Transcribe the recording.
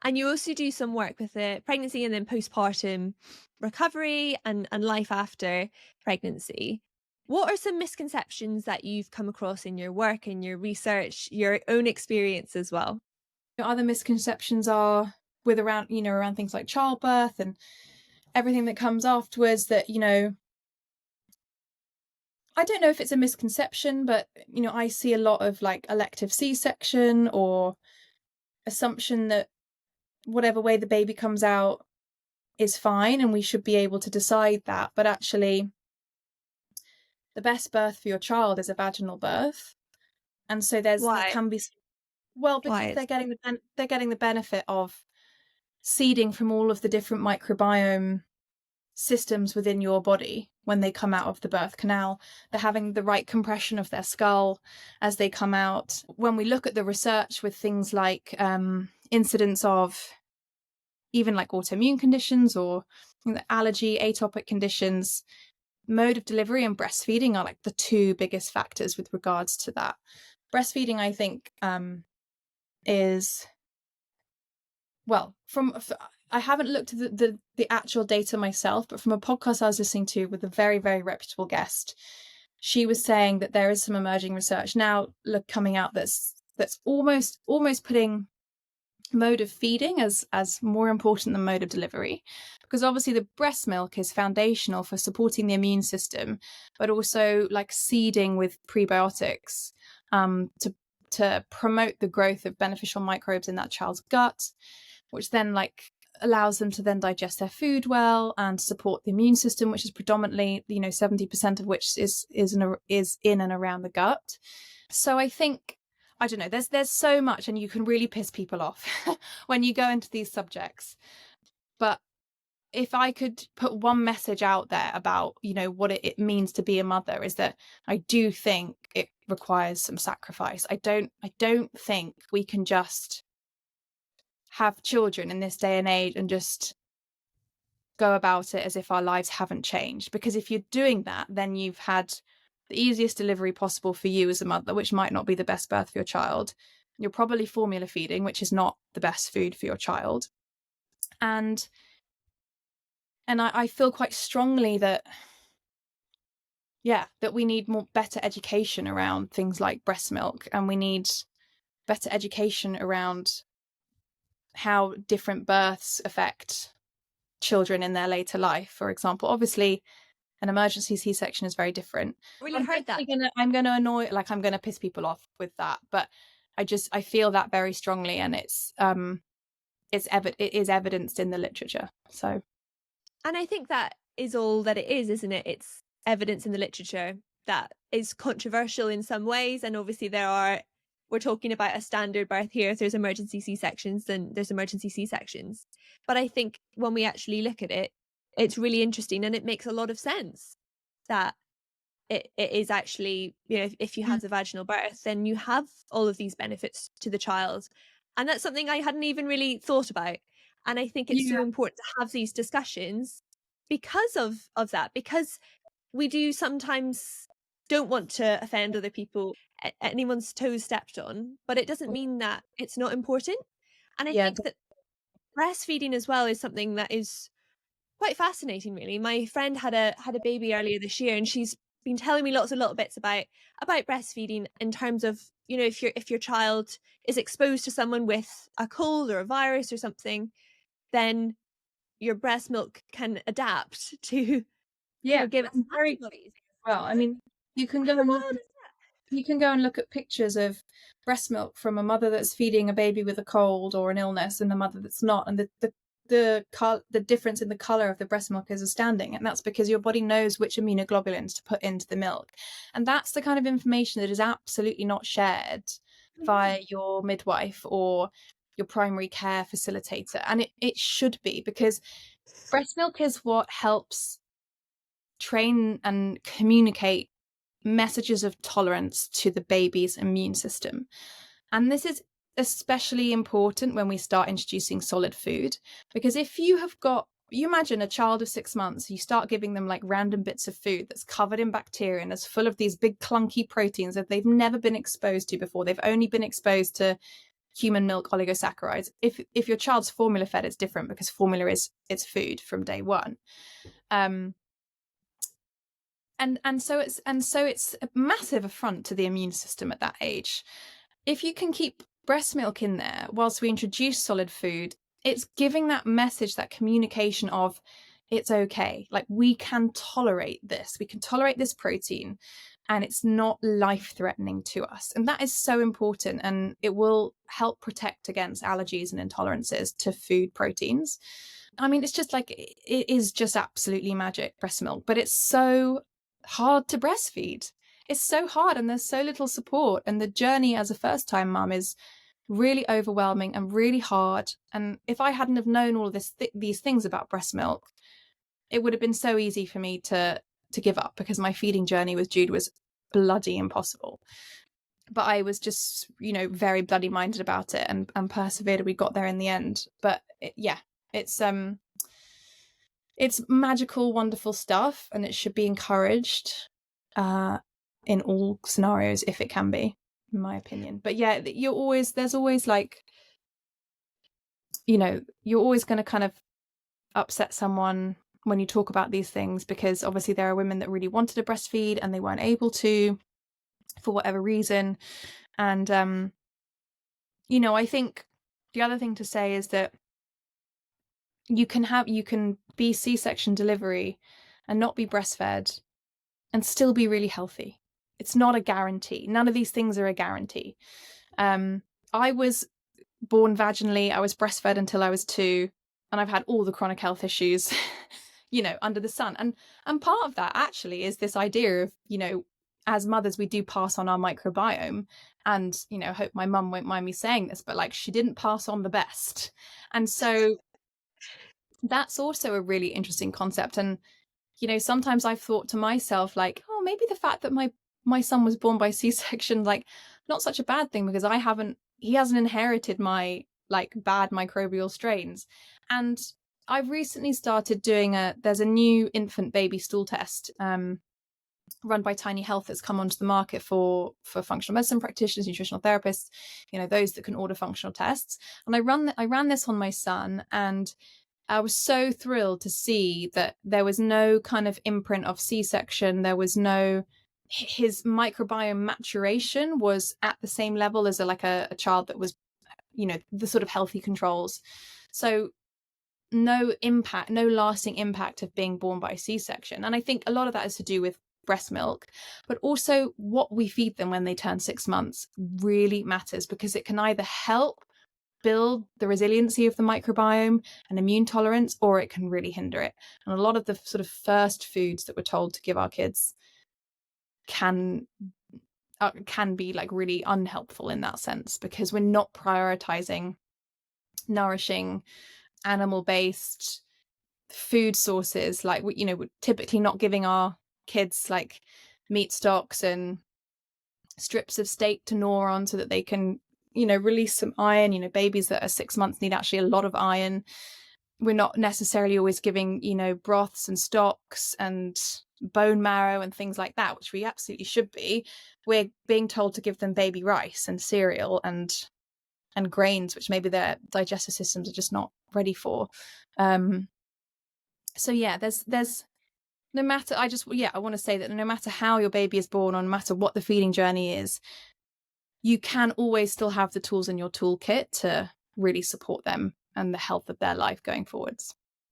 And you also do some work with the pregnancy and then postpartum recovery and life after pregnancy. What are some misconceptions that you've come across in your work, in your research, your own experience as well? Other misconceptions are with around things like childbirth and everything that comes afterwards, that, I don't know if it's a misconception, but, I see a lot of like elective C-section or assumption that whatever way the baby comes out is fine and we should be able to decide that. But actually, the best birth for your child is a vaginal birth. And so there Why? can be, well, Why because is they're getting the benefit of seeding from all of the different microbiome systems within your body when they come out of the birth canal. They're having the right compression of their skull as they come out. When we look at the research with things like incidence of even like autoimmune conditions or allergy, atopic conditions, mode of delivery and breastfeeding are like the two biggest factors with regards to that. Breastfeeding, I think, is, well, I haven't looked at the actual data myself, but from a podcast I was listening to with a very, very reputable guest, she was saying that there is some emerging research now coming out that's almost putting mode of feeding as more important than mode of delivery, because obviously the breast milk is foundational for supporting the immune system, but also like seeding with prebiotics to promote the growth of beneficial microbes in that child's gut, which then like allows them to then digest their food well and support the immune system, which is predominantly 70% of which is in and around the gut. So I think, I don't know, there's so much, and you can really piss people off when you go into these subjects. But if I could put one message out there about, what it means to be a mother, is that I do think it requires some sacrifice. I don't think we can just have children in this day and age and just go about it as if our lives haven't changed. Because if you're doing that, then you've had the easiest delivery possible for you as a mother, which might not be the best birth for your child. You're probably formula feeding, which is not the best food for your child. And I feel quite strongly that, that we need better education around things like breast milk, and we need better education around how different births affect children in their later life. For example, obviously an emergency C-section is very different. Really heard that. I'm going to piss people off with that, but I feel that very strongly, and it is evidenced in the literature. So, and I think that is all that it is, isn't it? It's evidence in the literature that is controversial in some ways, and obviously we're talking about a standard birth here. If there's emergency C-sections, then there's emergency C-sections. But I think when we actually look at it, it's really interesting, and it makes a lot of sense that it is actually, if you have the vaginal birth, then you have all of these benefits to the child. And that's something I hadn't even really thought about. And I think it's so important to have these discussions because of that, because we do sometimes don't want to offend other people, anyone's toes stepped on, but it doesn't mean that it's not important. And I think that breastfeeding as well is something that is quite fascinating, really. My friend had a baby earlier this year, and she's been telling me lots of little bits about breastfeeding in terms of, if your child is exposed to someone with a cold or a virus or something, then your breast milk can adapt to give it antibodies. Well, I mean, you can go and look at pictures of breast milk from a mother that's feeding a baby with a cold or an illness and the mother that's not, and the difference in the color of the breast milk is astounding, and that's because your body knows which immunoglobulins to put into the milk, and that's the kind of information that is absolutely not shared via your midwife or your primary care facilitator, and it should be, because breast milk is what helps train and communicate messages of tolerance to the baby's immune system. And this is especially important when we start introducing solid food, because if you imagine a child of 6 months, you start giving them like random bits of food that's covered in bacteria and is full of these big clunky proteins that they've never been exposed to before. They've only been exposed to human milk oligosaccharides. If your child's formula fed, it's different because formula is its food from day one. And so it's a massive affront to the immune system at that age. If you can keep breast milk in there whilst we introduce solid food, it's giving that message, that communication of it's okay. Like, we can tolerate this. We can tolerate this protein, and it's not life-threatening to us. And that is so important, and it will help protect against allergies and intolerances to food proteins. I mean, it's just like, it is just absolutely magic, breast milk, but it's so hard to breastfeed. It's so hard, and there's so little support, and the journey as a first-time mum is really overwhelming and really hard. And if I hadn't have known all of these things about breast milk, it would have been so easy for me to give up, because my feeding journey with Jude was bloody impossible. But I was just, very bloody minded about it, and persevered. We got there in the end. But it's magical, wonderful stuff, and it should be encouraged in all scenarios if it can be, in my opinion. But yeah, you're always going to kind of upset someone when you talk about these things, because obviously there are women that really wanted to breastfeed and they weren't able to for whatever reason. And I think the other thing to say is that you can be C-section delivery and not be breastfed and still be really healthy. It's not a guarantee. None of these things are a guarantee. I was born vaginally. I was breastfed until I was 2, and I've had all the chronic health issues, under the sun. And part of that actually is this idea of, as mothers, we do pass on our microbiome. And, I hope my mum won't mind me saying this, but like, she didn't pass on the best. And so that's also a really interesting concept. And, sometimes I've thought to myself, like, oh, maybe the fact that my son was born by C-section, like, not such a bad thing, because he hasn't inherited my like bad microbial strains. And I've recently started doing there's a new infant baby stool test run by Tiny Health that's come onto the market for functional medicine practitioners, nutritional therapists, those that can order functional tests. And I ran this on my son, and I was so thrilled to see that there was no kind of imprint of C-section. There was no, his microbiome maturation was at the same level as a child that was, the sort of healthy controls. So no lasting impact of being born by C-section. And I think a lot of that is to do with breast milk, but also what we feed them when they turn 6 months really matters, because it can either help build the resiliency of the microbiome and immune tolerance, or it can really hinder it. And a lot of the sort of first foods that we're told to give our kids can be like really unhelpful in that sense, because we're not prioritizing nourishing animal-based food sources. Like, we're typically not giving our kids like meat stocks and strips of steak to gnaw on so that they can release some iron. Babies that are 6 months need actually a lot of iron. We're not necessarily always giving broths and stocks and bone marrow and things like that, which we absolutely should be. We're being told to give them baby rice and cereal and grains, which maybe their digestive systems are just not ready for. So yeah, there's no matter, I want to say that no matter how your baby is born, or no matter what the feeding journey is, you can always still have the tools in your toolkit to really support them and the health of their life going forwards.